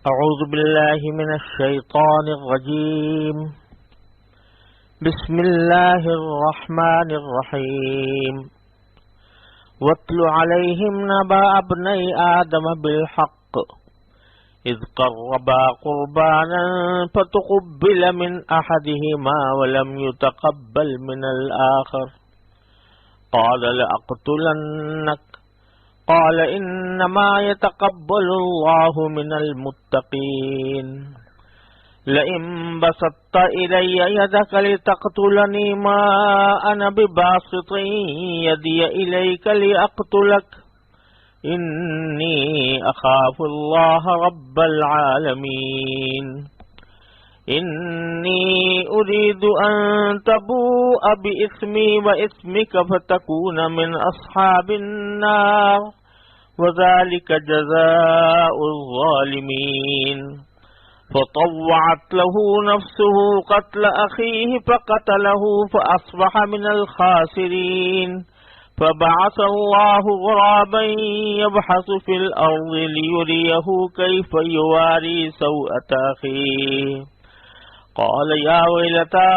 أعوذ بالله من الشيطان الرجيم. بسم الله الرحمن الرحيم. واتل عليهم نبأ ابني آدم بالحق إذ قربا قربانا فتقبل من أحدهما ولم يتقبل من الآخر قال لأقتلنك قال إنما يتقبل الله من المتقين لئن بسطت إلي يدك لتقتلني ما أنا بباسط يدي إليك لأقتلك إني أخاف الله رب العالمين إني أريد أن تبوء بإثمي وإثمك فتكون من أصحاب النار وذلك جزاء الظالمين فطوعت له نفسه قتل أخيه فقتله فأصبح من الخاسرين فبعث الله غرابا يبحث في الأرض ليريه كيف يواري سوءة أخيه قال يا ويلتى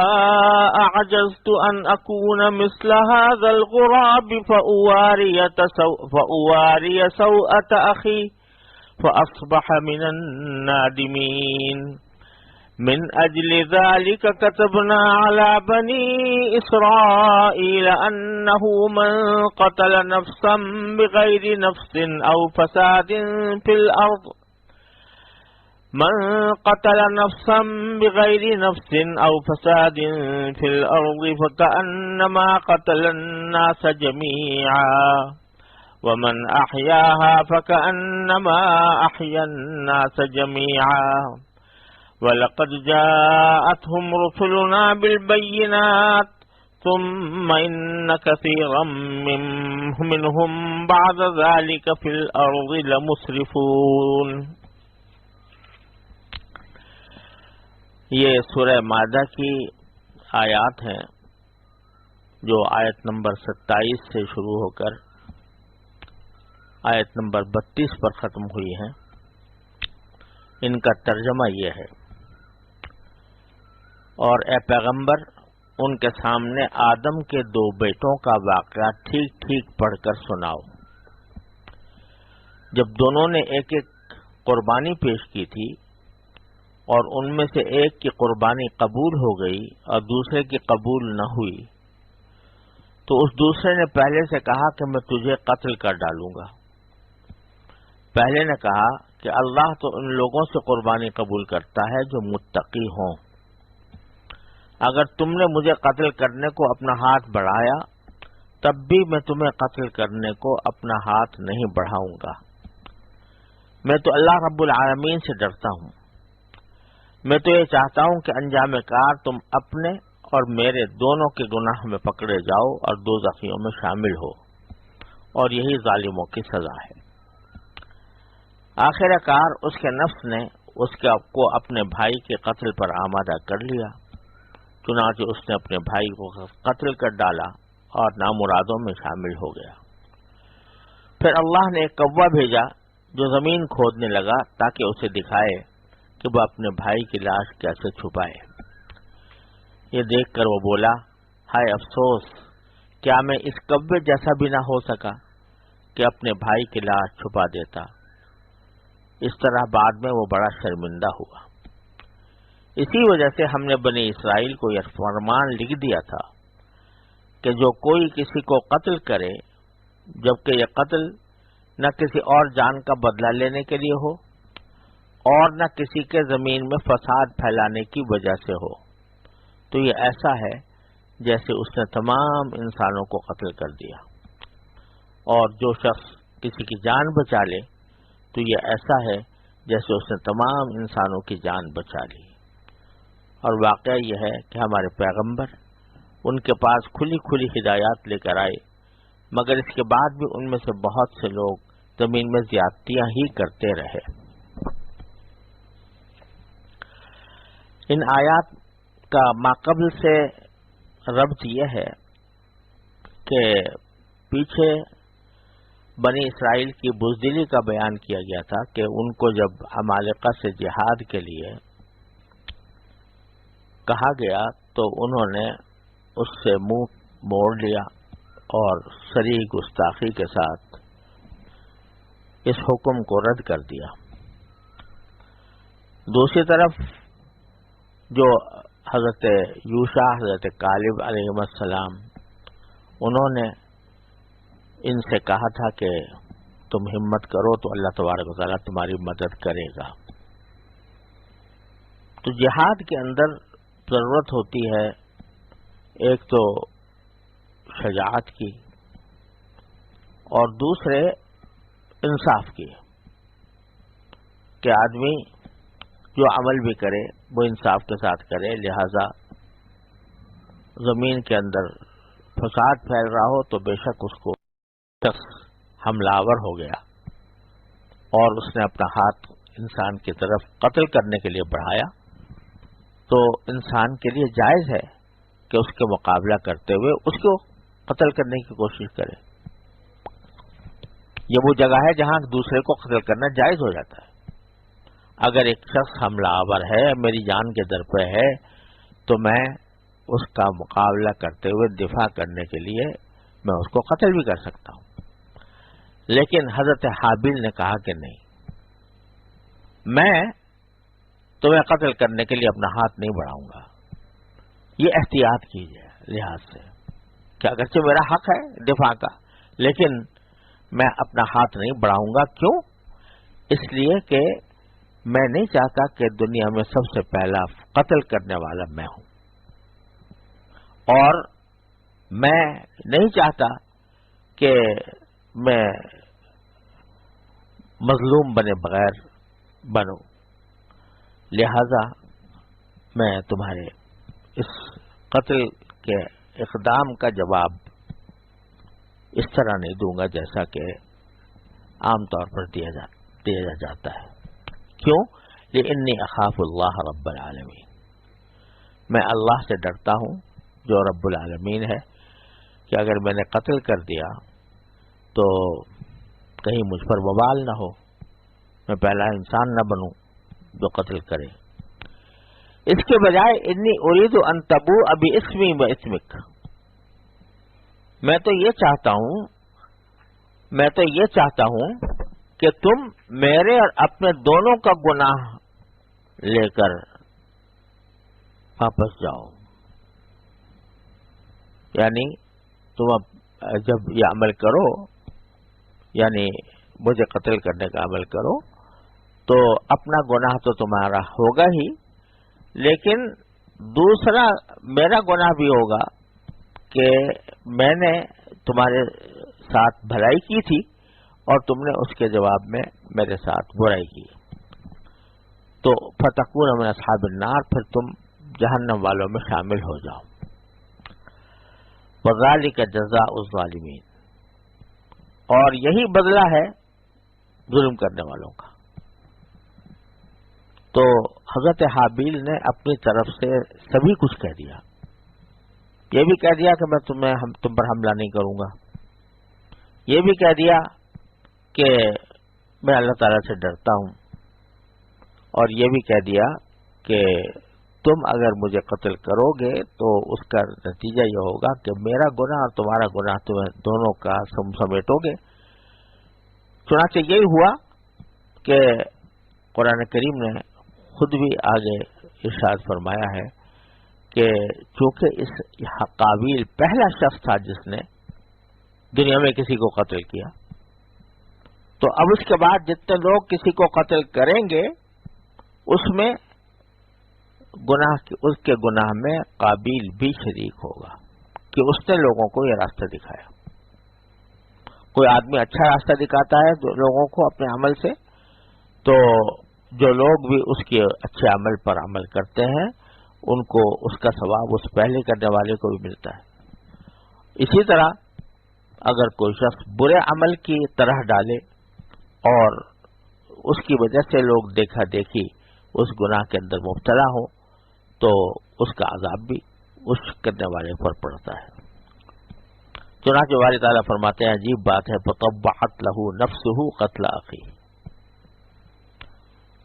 أعجزت أن أكون مثل هذا الغراب فأواري سوءة أخي فأصبح من النادمين من أجل ذلك كتبنا على بني إسرائيل أنه من قتل نفسا بغير نفس أو فساد في الأرض فكأنما قتل الناس جميعا ومن أحياها فكأنما أحيا الناس جميعا ولقد جاءتهم رسلنا بالبينات ثم إن كثيرا منهم بعد ذلك في الأرض لمسرفون. یہ سورہ مائدہ کی آیات ہیں جو آیت نمبر 27 سے شروع ہو کر آیت نمبر 32 پر ختم ہوئی ہیں. ان کا ترجمہ یہ ہے، اور اے پیغمبر ان کے سامنے آدم کے 2 بیٹوں کا واقعہ ٹھیک ٹھیک پڑھ کر سناؤ. جب دونوں نے ایک ایک قربانی پیش کی تھی اور ان میں سے ایک کی قربانی قبول ہو گئی اور دوسرے کی قبول نہ ہوئی تو اس دوسرے نے پہلے سے کہا کہ میں تجھے قتل کر ڈالوں گا. پہلے نے کہا کہ اللہ تو ان لوگوں سے قربانی قبول کرتا ہے جو متقی ہوں. اگر تم نے مجھے قتل کرنے کو اپنا ہاتھ بڑھایا تب بھی میں تمہیں قتل کرنے کو اپنا ہاتھ نہیں بڑھاؤں گا. میں تو اللہ رب العالمین سے ڈرتا ہوں. میں تو یہ چاہتا ہوں کہ انجام کار تم اپنے اور میرے دونوں کے گناہ میں پکڑے جاؤ اور دوزخیوں میں شامل ہو، اور یہی ظالموں کی سزا ہے. آخر کار اس کے نفس نے اس کو اپنے بھائی کے قتل پر آمادہ کر لیا، چنانچہ اس نے اپنے بھائی کو قتل کر ڈالا اور نامرادوں میں شامل ہو گیا. پھر اللہ نے ایک کوا بھیجا جو زمین کھودنے لگا تاکہ اسے دکھائے کہ وہ اپنے بھائی کی لاش کیسے چھپائے. یہ دیکھ کر وہ بولا، ہائے افسوس، کیا میں اس کوے جیسا بھی نہ ہو سکا کہ اپنے بھائی کی لاش چھپا دیتا. اس طرح بعد میں وہ بڑا شرمندہ ہوا. اسی وجہ سے ہم نے بنی اسرائیل کو یہ فرمان لکھ دیا تھا کہ جو کوئی کسی کو قتل کرے جبکہ یہ قتل نہ کسی اور جان کا بدلہ لینے کے لیے ہو اور نہ کسی کے زمین میں فساد پھیلانے کی وجہ سے ہو تو یہ ایسا ہے جیسے اس نے تمام انسانوں کو قتل کر دیا. اور جو شخص کسی کی جان بچا لے تو یہ ایسا ہے جیسے اس نے تمام انسانوں کی جان بچا لی. اور واقعہ یہ ہے کہ ہمارے پیغمبر ان کے پاس کھلی کھلی ہدایات لے کر آئے، مگر اس کے بعد بھی ان میں سے بہت سے لوگ زمین میں زیادتیاں ہی کرتے رہے. ان آیات کا ماقبل سے ربط یہ ہے کہ پیچھے بنی اسرائیل کی بزدلی کا بیان کیا گیا تھا کہ ان کو جب عمالقہ سے جہاد کے لیے کہا گیا تو انہوں نے اس سے منہ موڑ لیا اور صریح گستاخی کے ساتھ اس حکم کو رد کر دیا۔ دوسری طرف جو حضرت یوشع، حضرت کالب علیہ السلام، انہوں نے ان سے کہا تھا کہ تم ہمت کرو تو اللہ تبارک و تعالیٰ تمہاری مدد کرے گا۔ تو جہاد کے اندر ضرورت ہوتی ہے ایک تو شجاعت کی اور دوسرے انصاف کی، کہ آدمی جو عمل بھی کرے وہ انصاف کے ساتھ کرے۔ لہذا زمین کے اندر فساد پھیل رہا ہو تو بے شک اس کو شخص حملہ آور ہو گیا اور اس نے اپنا ہاتھ انسان کی طرف قتل کرنے کے لیے بڑھایا، تو انسان کے لیے جائز ہے کہ اس کے مقابلہ کرتے ہوئے اس کو قتل کرنے کی کوشش کرے۔ یہ وہ جگہ ہے جہاں دوسرے کو قتل کرنا جائز ہو جاتا ہے۔ اگر ایک شخص حملہ آور ہے، میری جان کے در پہ ہے، تو میں اس کا مقابلہ کرتے ہوئے دفاع کرنے کے لیے میں اس کو قتل بھی کر سکتا ہوں۔ لیکن حضرت حابیل نے کہا کہ نہیں، میں تمہیں قتل کرنے کے لیے اپنا ہاتھ نہیں بڑھاؤں گا۔ یہ احتیاط کیجیے لحاظ سے کہ اگرچہ میرا حق ہے دفاع کا، لیکن میں اپنا ہاتھ نہیں بڑھاؤں گا۔ کیوں؟ اس لیے کہ میں نہیں چاہتا کہ دنیا میں سب سے پہلا قتل کرنے والا میں ہوں، اور میں نہیں چاہتا کہ میں مظلوم بنے بغیر بنوں۔ لہذا میں تمہارے اس قتل کے اقدام کا جواب اس طرح نہیں دوں گا جیسا کہ عام طور پر دیا جاتا ہے۔ کیوں؟ لِأَنِّي أَخَافُ اللَّهَ رَبَّ الْعَالَمِينَ، میں اللہ سے ڈرتا ہوں جو رب العالمین ہے، کہ اگر میں نے قتل کر دیا تو کہیں مجھ پر وبال نہ ہو، میں پہلا انسان نہ بنوں جو قتل کرے۔ اس کے بجائے انی اريد ان تبوء باسمی واسمک، میں تو یہ چاہتا ہوں کہ تم میرے اور اپنے دونوں کا گناہ لے کر واپس جاؤ۔ یعنی تم جب یہ عمل کرو، یعنی مجھے قتل کرنے کا عمل کرو، تو اپنا گناہ تو تمہارا ہوگا ہی، لیکن دوسرا میرا گناہ بھی ہوگا کہ میں نے تمہارے ساتھ بھلائی کی تھی اور تم نے اس کے جواب میں میرے ساتھ برائی کی، تو فتکون من اصحاب النار، پھر تم جہنم والوں میں شامل ہو جاؤ۔ وذالک جزاء الظالمین، اور یہی بدلہ ہے ظلم کرنے والوں کا۔ تو حضرت حابیل نے اپنی طرف سے سبھی کچھ کہہ دیا، یہ بھی کہہ دیا کہ میں تم پر حملہ نہیں کروں گا، یہ بھی کہہ دیا کہ میں اللہ تعالیٰ سے ڈرتا ہوں، اور یہ بھی کہہ دیا کہ تم اگر مجھے قتل کرو گے تو اس کا نتیجہ یہ ہوگا کہ میرا گناہ اور تمہارا گناہ تمہیں دونوں کا سمیٹو گے۔ چنانچہ یہی ہوا کہ قرآن کریم نے خود بھی آگے ارشاد فرمایا ہے کہ چونکہ اس قابیل پہلا شخص تھا جس نے دنیا میں کسی کو قتل کیا، تو اب اس کے بعد جتنے لوگ کسی کو قتل کریں گے اس میں اس کے گناہ میں قابیل بھی شریک ہوگا، کہ اس نے لوگوں کو یہ راستہ دکھایا۔ کوئی آدمی اچھا راستہ دکھاتا ہے لوگوں کو اپنے عمل سے، تو جو لوگ بھی اس کے اچھے عمل پر عمل کرتے ہیں ان کو اس کا ثواب اس پہلے کرنے والے کو بھی ملتا ہے۔ اسی طرح اگر کوئی شخص برے عمل کی طرح ڈالے اور اس کی وجہ سے لوگ دیکھا دیکھی اس گناہ کے اندر مبتلا ہو، تو اس کا عذاب بھی اس کرنے والے پر پڑتا ہے۔ چنانچہ باری تعالیٰ فرماتے ہیں عجیب بات ہے فطبعت له نفسه قتل اخی،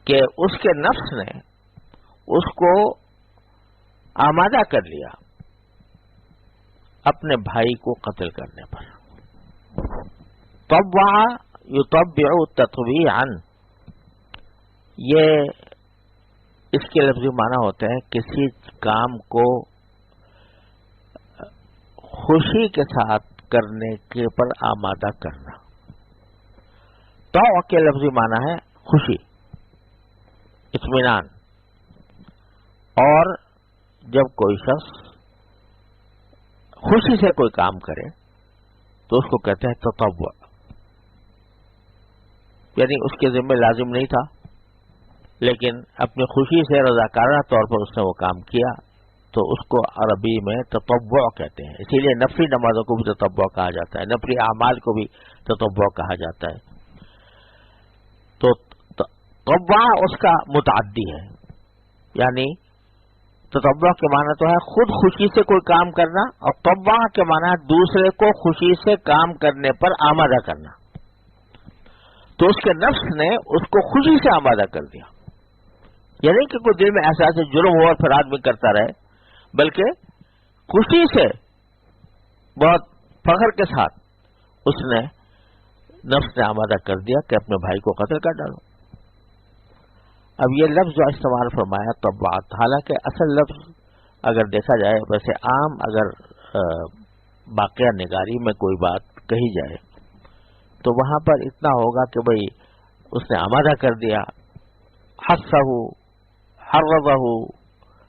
کہ اس کے نفس نے اس کو آمادہ کر لیا اپنے بھائی کو قتل کرنے پر۔ طبع یطبع تطبیعا، یہ اس کے لفظی معنی ہوتے ہیں کسی کام کو خوشی کے ساتھ کرنے کے پر آمادہ کرنا۔ طوع کے لفظی معنی ہے خوشی، اطمینان، اور جب کوئی شخص خوشی سے کوئی کام کرے تو اس کو کہتے ہیں تطوع، یعنی اس کے ذمہ لازم نہیں تھا لیکن اپنی خوشی سے رضاکارانہ طور پر اس نے وہ کام کیا تو اس کو عربی میں تطوع کہتے ہیں۔ اسی لیے نفلی نمازوں کو بھی تطوع کہا جاتا ہے، نفلی اعمال کو بھی تطوع کہا جاتا ہے۔ تو تطوع اس کا متعدی ہے، یعنی تطوع کے معنی تو ہے خود خوشی سے کوئی کام کرنا، اور طوع کے معنی ہے دوسرے کو خوشی سے کام کرنے پر آمادہ کرنا۔ تو اس کے نفس نے اس کو خوشی سے آمادہ کر دیا، یعنی کہ کوئی دل میں احساس جرم ہو اور پھر آدمی کرتا رہے، بلکہ خوشی سے بہت فخر کے ساتھ اس نے نفس نے آمادہ کر دیا کہ اپنے بھائی کو قتل کر ڈالو۔ اب یہ لفظ جو استعمال فرمایا طبعت، حالانکہ اصل لفظ اگر دیکھا جائے ویسے عام اگر واقعہ نگاری میں کوئی بات کہی جائے تو وہاں پر اتنا ہوگا کہ بھئی اس نے آمادہ کر دیا، حثہ، حرضہ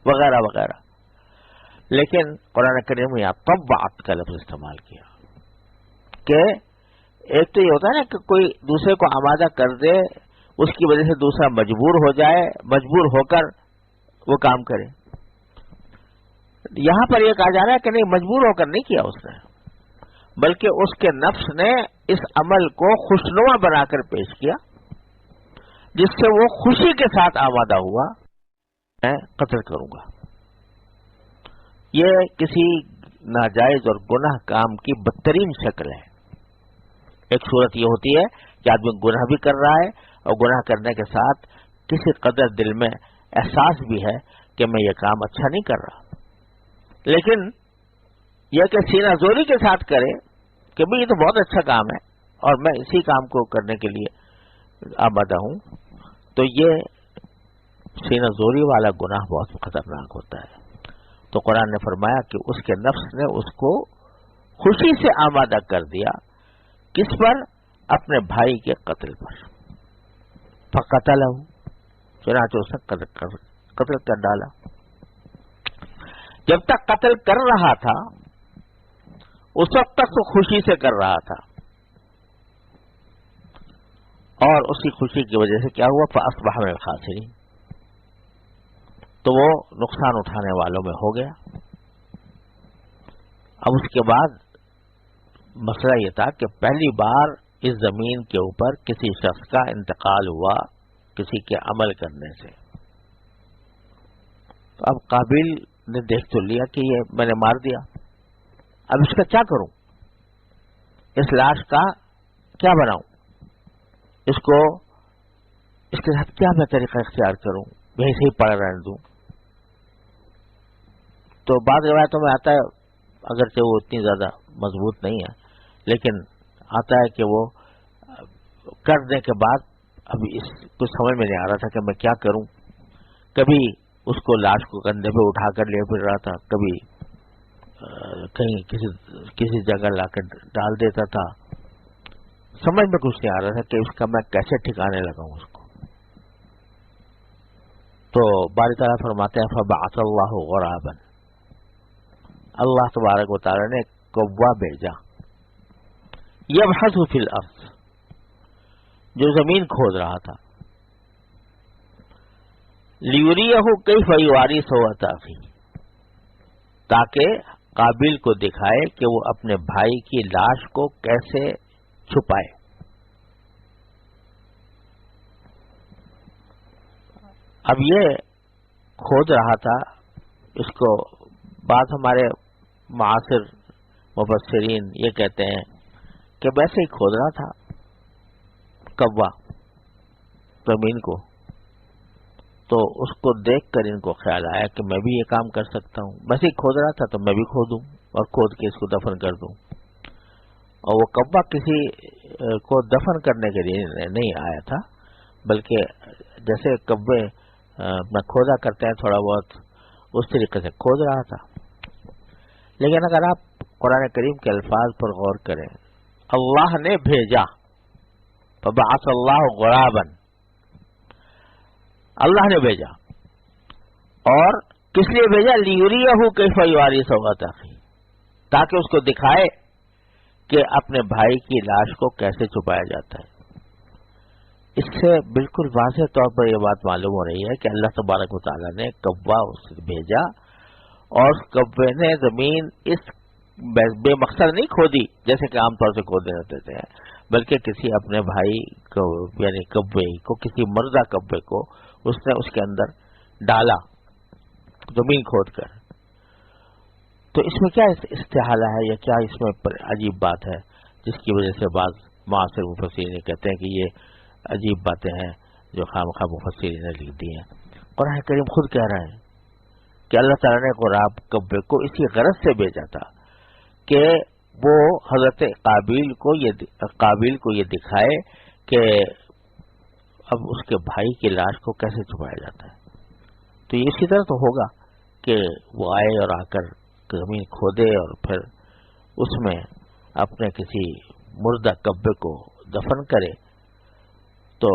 وغیرہ وغیرہ، لیکن قرآن کریم میں یہاں طبعت کا لفظ استعمال کیا کہ ایک تو یہ ہوتا ہے نا کہ کوئی دوسرے کو آمادہ کر دے، اس کی وجہ سے دوسرا مجبور ہو جائے، مجبور ہو کر وہ کام کرے۔ یہاں پر یہ کہا جا رہا ہے کہ نہیں، مجبور ہو کر نہیں کیا اس نے، بلکہ اس کے نفس نے اس عمل کو خوشنما بنا کر پیش کیا جس سے وہ خوشی کے ساتھ آمادہ ہوا میں قتل کروں گا۔ یہ کسی ناجائز اور گناہ کام کی بدترین شکل ہے۔ ایک صورت یہ ہوتی ہے کہ آدمی گناہ بھی کر رہا ہے اور گناہ کرنے کے ساتھ کسی قدر دل میں احساس بھی ہے کہ میں یہ کام اچھا نہیں کر رہا، لیکن یہ کہ سینہ زوری کے ساتھ کرے کہ بھئی یہ تو بہت اچھا کام ہے اور میں اسی کام کو کرنے کے لیے آمادہ ہوں، تو یہ سینہ زوری والا گناہ بہت خطرناک ہوتا ہے۔ تو قرآن نے فرمایا کہ اس کے نفس نے اس کو خوشی سے آمادہ کر دیا، کس پر؟ اپنے بھائی کے قتل پر۔ فقتلہ، چنانچہ اس نے قتل کر ڈالا۔ جب تک قتل کر رہا تھا اس وقت تک تو خوشی سے کر رہا تھا، اور اسی خوشی کی وجہ سے کیا ہوا؟ فاصبح من الخاسرین، تو وہ نقصان اٹھانے والوں میں ہو گیا۔ اب اس کے بعد مسئلہ یہ تھا کہ پہلی بار اس زمین کے اوپر کسی شخص کا انتقال ہوا کسی کے عمل کرنے سے، تو اب قابیل نے دیکھ تو لیا کہ یہ میں نے مار دیا، اب اس کا کیا کروں؟ اس لاش کا کیا بناؤں؟ اس کے ساتھ کیا میں طریقہ اختیار کروں؟ یہیں سے ہی پڑا رہنے دوں؟ تو بعض روایتوں میں آتا ہے، اگرچہ وہ اتنی زیادہ مضبوط نہیں ہے، لیکن آتا ہے کہ وہ کرنے کے بعد اب اس کو سمجھ میں نہیں آ رہا تھا کہ میں کیا کروں۔ کبھی اس کو لاش کو کندھے پہ اٹھا کر لے پھر رہا تھا، کبھی کہیں کسی جگہ لا کر ڈال دیتا تھا، سمجھ میں کچھ نہیں آ رہا تھا کہ اس کا میں کیسے ٹھکانے لگاؤں اس کو۔ تو باری تعالیٰ فرماتے ہیں فبعث اللہ غرابا، اللہ تبارک و تعالیٰ نے کوا بھیجا، یبحث فی الارض، جو زمین کھود رہا تھا، لیریہ کیف یواری سوءۃ اخیہ، تاکہ قابیل کو دکھائے کہ وہ اپنے بھائی کی لاش کو کیسے چھپائے۔ اب یہ کھود رہا تھا، اس کو بعض ہمارے معاصر مفسرین یہ کہتے ہیں کہ ویسے ہی کھود رہا تھا کوا زمین کو، تو اس کو دیکھ کر ان کو خیال آیا کہ میں بھی یہ کام کر سکتا ہوں، ویسے ہی کھود رہا تھا تو میں بھی کھودوں اور کھود کے اس کو دفن کر دوں۔ اور وہ کوا کسی کو دفن کرنے کے لیے نہیں آیا تھا، بلکہ جیسے کبے اپنا کھودا کرتے ہیں تھوڑا بہت، اس طریقے سے کھود رہا تھا۔ لیکن اگر آپ قرآن کریم کے الفاظ پر غور کریں، اللہ نے بھیجا، فبعث اللہ غرابا، اللہ نے بھیجا، اور کس لیے بھیجا؟ لیریہ کیف یواری سوءۃ اخیہ، تاکہ اس کو دکھائے کہ اپنے بھائی کی لاش کو کیسے چھپایا جاتا ہے۔ اس سے بالکل واضح طور پر یہ بات معلوم ہو رہی ہے کہ اللہ تبارک و تعالیٰ نے کوا اس بھیجا، اور اس کبے نے زمین اس بے مقصد نہیں کھودی جیسے کہ عام طور سے کھودے رہتے تھے، بلکہ کسی اپنے بھائی کو یعنی کبے کو، کسی مردہ کبے کو اس نے اس کے اندر ڈالا زمین کھود کر۔ تو اس میں کیا استحالہ ہے یا کیا اس میں عجیب بات ہے جس کی وجہ سے بعض معاصر مفسرین کہتے ہیں کہ یہ عجیب باتیں ہیں جو خامخواہ مفسرین نے لکھ دی ہیں؟ قرآن کریم خود کہہ رہا ہے کہ اللہ تعالیٰ نے غراب کبے کو اسی غرض سے بھیجا تھا کہ وہ حضرت قابیل کو یہ دکھائے کہ اب اس کے بھائی کی لاش کو کیسے چھپایا جاتا ہے۔ تو یہ اسی طرح تو ہوگا کہ وہ آئے اور آ کر زمین کھودے اور پھر اس میں اپنے کسی مردہ کبے کو دفن کرے۔ تو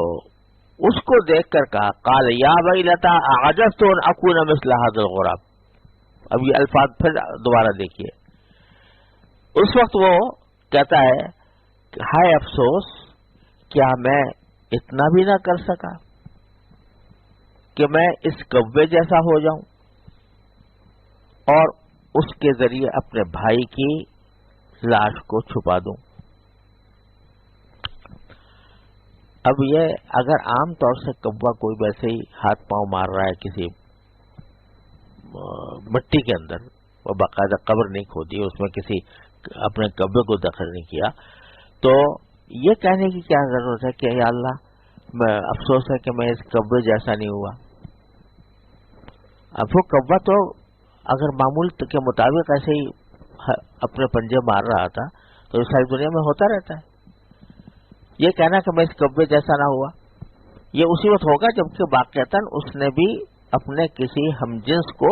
اس کو دیکھ کر کہا قال یا ویلتا اعجزت ان اکون مثل هذا الغراب۔ اب یہ الفاظ پھر دوبارہ دیکھیے، اس وقت وہ کہتا ہے کہ ہائے افسوس، کیا میں اتنا بھی نہ کر سکا کہ میں اس کبے جیسا ہو جاؤں اور اس کے ذریعے اپنے بھائی کی لاش کو چھپا دوں۔ اب یہ اگر عام طور سے کبا کوئی ویسے ہی ہاتھ پاؤں مار رہا ہے کسی مٹی کے اندر، وہ باقاعدہ قبر نہیں کھودی، اس میں کسی اپنے کبے کو دخل نہیں کیا، تو یہ کہنے کی کیا ضرورت ہے کہ یا اللہ میں افسوس ہے کہ میں اس کبے جیسا نہیں ہوا۔ اب وہ کبا تو اگر معمول کے مطابق ایسے ہی اپنے پنجے مار رہا تھا تو ساری دنیا میں ہوتا رہتا ہے۔ یہ کہنا کہ میں اس کبے جیسا نہ ہوا، یہ اسی وقت ہوگا جبکہ واقعتاً اس نے بھی اپنے کسی ہمجنس کو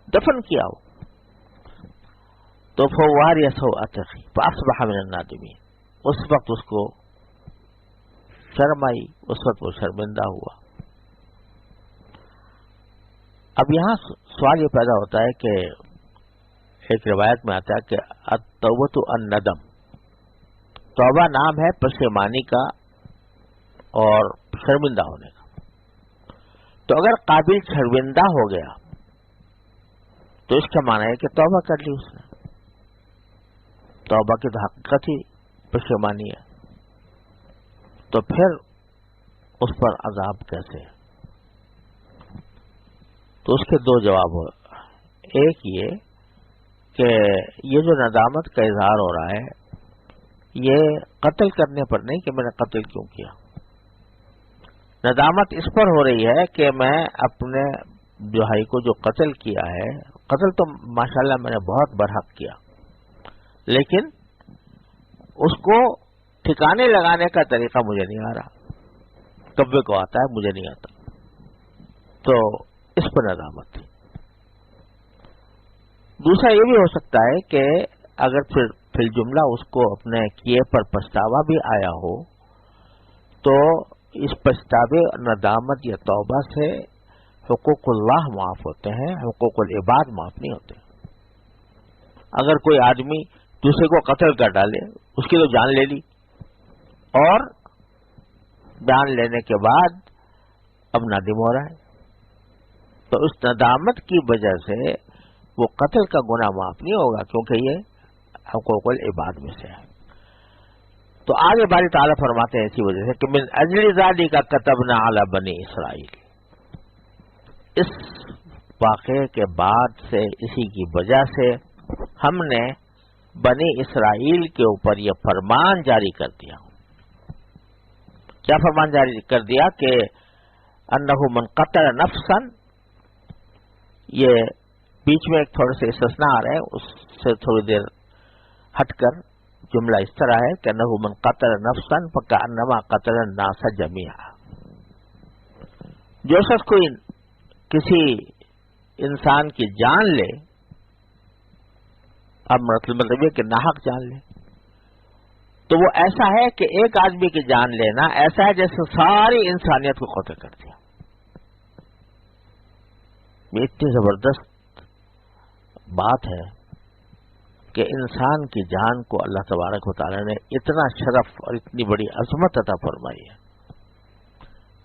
دفن کیا ہو۔ تو فواری سوءۃ اخیہ فاصبح من النادمین، اس وقت اس کو شرم آئی، اس وقت وہ شرمندہ ہوا۔ اب یہاں سوال یہ پیدا ہوتا ہے کہ ایک روایت میں آتا ہے کہ التوبۃ الندم، توبہ نام ہے پشیمانی کا اور شرمندہ ہونے کا۔ تو اگر قابل شرمندہ ہو گیا تو اس کا معنی ہے کہ توبہ کر لی اس نے، توبہ کی تو حقیقت ہی پشیمانی ہے، تو پھر اس پر عذاب کیسے؟ تو اس کے دو جواب ہو، ایک یہ کہ یہ جو ندامت کا اظہار ہو رہا ہے یہ قتل کرنے پر نہیں کہ میں نے قتل کیوں کیا، ندامت اس پر ہو رہی ہے کہ میں اپنے بھائی کو جو قتل کیا ہے، قتل تو ماشاءاللہ میں نے بہت برحق کیا، لیکن اس کو ٹھکانے لگانے کا طریقہ مجھے نہیں آ رہا، کبے کو آتا ہے مجھے نہیں آتا، تو اس پر ندامت تھی۔ دوسرا یہ بھی ہو سکتا ہے کہ اگر پھر جملہ اس کو اپنے کیے پر پچھتاوا بھی آیا ہو تو اس پچھتاوے ندامت یا توبہ سے حقوق اللہ معاف ہوتے ہیں، حقوق العباد معاف نہیں ہوتے۔ اگر کوئی آدمی دوسرے کو قتل کر ڈالے، اس کی تو جان لے لی، اور جان لینے کے بعد اب نادم ہو رہا ہے، تو اس ندامت کی وجہ سے وہ قتل کا گناہ معاف نہیں ہوگا، کیونکہ یہ حقوق العباد میں سے ہے۔ تو آگے باری تعالیٰ فرماتے ہیں اسی وجہ سے کہ من اجل ذالک کتبنا علی بنی اسرائیل، اس واقعے کے بعد سے، اسی کی وجہ سے ہم نے بنی اسرائیل کے اوپر یہ فرمان جاری کر دیا. کیا فرمان جاری کر دیا کہ انہ من قتل نفسا، یہ بیچ میں ایک تھوڑے سے استثناء آ رہے ہیں، اس سے تھوڑی دیر ہٹ کر جملہ اس طرح ہے کہ انہ من قتل نفسا فکأنما قتل الناس جميعا. جو شخص کوئی کسی انسان کی جان لے، اب مطلب یہ کہ ناحق جان لے، تو وہ ایسا ہے کہ ایک آدمی کی جان لینا ایسا ہے جیسے ساری انسانیت کو قتل کر دیا. یہ اتنی زبردست بات ہے کہ انسان کی جان کو اللہ تبارک و تعالی نے اتنا شرف اور اتنی بڑی عظمت عطا فرمائی ہے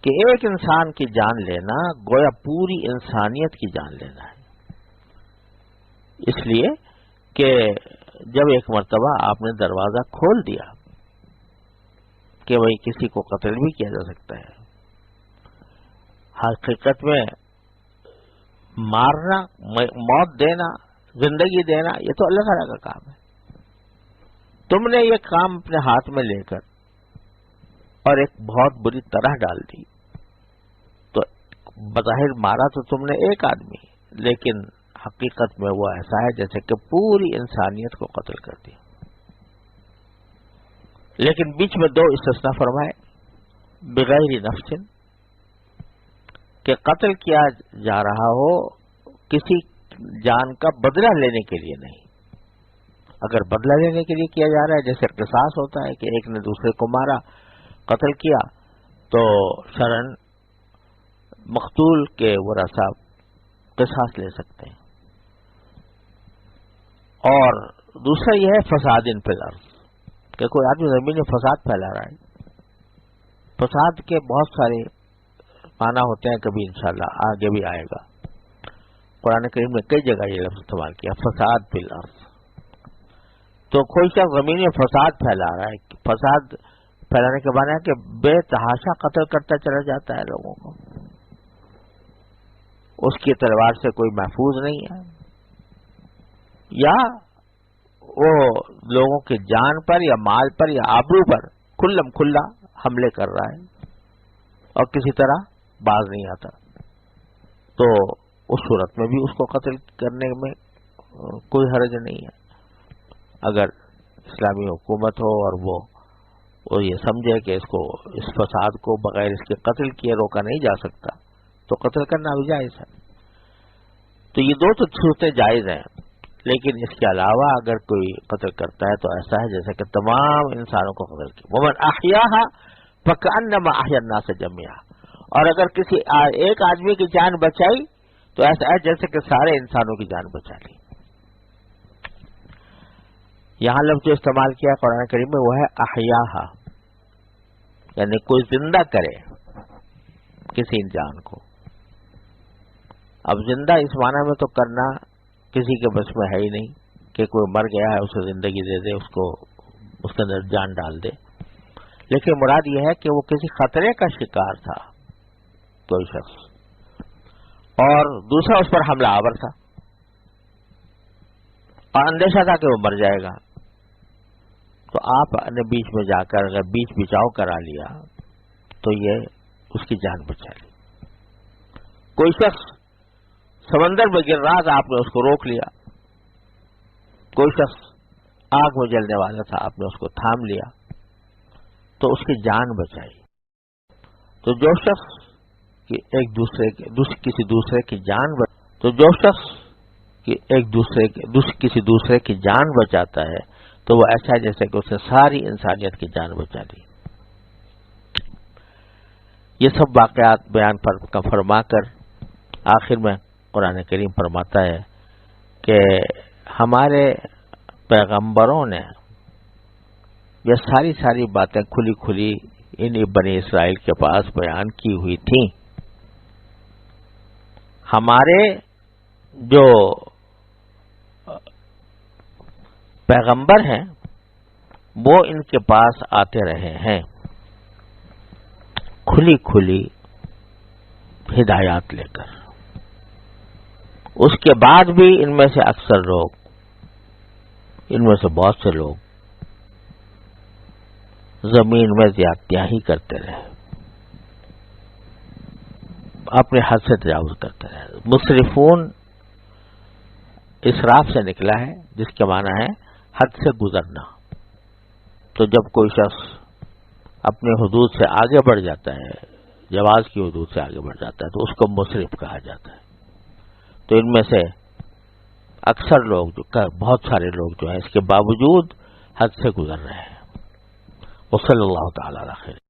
کہ ایک انسان کی جان لینا گویا پوری انسانیت کی جان لینا ہے. اس لیے کہ جب ایک مرتبہ آپ نے دروازہ کھول دیا کہ بھئی کسی کو قتل بھی کیا جا سکتا ہے، حقیقت میں مارنا، موت دینا، زندگی دینا، یہ تو اللہ تعالیٰ کا کام ہے. تم نے یہ کام اپنے ہاتھ میں لے کر اور ایک بہت بری طرح ڈال دی، تو بظاہر مارا تو تم نے ایک آدمی، لیکن حقیقت میں وہ ایسا ہے جیسے کہ پوری انسانیت کو قتل کر دیا. لیکن بیچ میں دو استثناء فرمائے، بغیر نفس، کہ قتل کیا جا رہا ہو کسی جان کا بدلہ لینے کے لیے نہیں. اگر بدلہ لینے کے لیے کیا جا رہا ہے، جیسے قصاص ہوتا ہے کہ ایک نے دوسرے کو مارا، قتل کیا، تو شرعاً مقتول کے ورثاء قصاص لے سکتے ہیں. اور دوسرا یہ ہے فساد فی الارض، کہ کوئی آدمی زمین میں فساد پھیلا رہا ہے. فساد کے بہت سارے معنی ہوتے ہیں، کبھی انشاءاللہ آگے بھی آئے گا. قرآن کریم میں کئی جگہ یہ لفظ استعمال کیا، فساد فی الارض. تو کوئی شخص زمین میں فساد پھیلا رہا ہے، فساد پھیلانے کے معنی ہے کہ بے تحاشا قتل کرتا چلا جاتا ہے لوگوں کو، اس کی تلوار سے کوئی محفوظ نہیں ہے، یا وہ لوگوں کی جان پر یا مال پر یا آبرو پر کھلم کھلا حملے کر رہا ہے اور کسی طرح باز نہیں آتا، تو اس صورت میں بھی اس کو قتل کرنے میں کوئی حرج نہیں ہے. اگر اسلامی حکومت ہو اور وہ یہ سمجھے کہ اس فساد کو بغیر اس کے قتل کیے روکا نہیں جا سکتا، تو قتل کرنا بھی جائز ہے. تو یہ دو تو صورتیں جائز ہیں. لیکن اس کے علاوہ اگر کوئی قتل کرتا ہے تو ایسا ہے جیسے کہ تمام انسانوں کو قتل کیا. ومن احیاها فکأنما احیا الناس جميعا. اور اگر کسی ایک آدمی کی جان بچائی تو ایسا ہے جیسے کہ سارے انسانوں کی جان بچا لی. یہاں لفظ جو استعمال کیا قرآن کریم میں وہ ہے احیاها، یعنی کوئی زندہ کرے کسی جان کو. اب زندہ اس معنی میں تو کرنا کسی کے بس میں ہے ہی نہیں کہ کوئی مر گیا ہے اسے زندگی دے دے، اس کے اندر جان ڈال دے. لیکن مراد یہ ہے کہ وہ کسی خطرے کا شکار تھا کوئی شخص، اور دوسرا اس پر حملہ آور تھا اور اندیشہ تھا کہ وہ مر جائے گا، تو آپ نے بیچ میں جا کر اگر بیچ بچاؤ کرا لیا تو یہ اس کی جان بچا لی. کوئی شخص سمندر میں گر رہا تھا، آپ نے اس کو روک لیا. کوئی شخص آگ میں جلنے والا تھا، آپ نے اس کو تھام لیا تو اس کی جان بچائی. تو جو شخص کسی دوسرے کی جان کسی دوسرے کی جان بچاتا ہے تو وہ ایسا ہے جیسے کہ اس نے ساری انسانیت کی جان بچا لی. یہ سب واقعات بیان فرما کر آخر میں قرآن کریم فرماتا ہے کہ ہمارے پیغمبروں نے یہ ساری باتیں کھلی کھلی ان بنی اسرائیل کے پاس بیان کی ہوئی تھیں. ہمارے جو پیغمبر ہیں وہ ان کے پاس آتے رہے ہیں کھلی کھلی ہدایات لے کر. اس کے بعد بھی ان میں سے اکثر لوگ ان میں سے بہت سے لوگ زمین میں زیادتیاں ہی کرتے رہے، اپنے حد سے تجاوز کرتے رہے۔ مسرفون اسراف سے نکلا ہے، جس کے معنی ہے حد سے گزرنا۔ تو جب کوئی شخص اپنے حدود سے آگے بڑھ جاتا ہے، جواز کی حدود سے آگے بڑھ جاتا ہے، تو اس کو مسرف کہا جاتا ہے۔ تو ان میں سے اکثر لوگ بہت سارے لوگ جو ہیں اس کے باوجود حد سے گزر رہے ہیں۔ وصلی اللہ تعالی علیہ خیر۔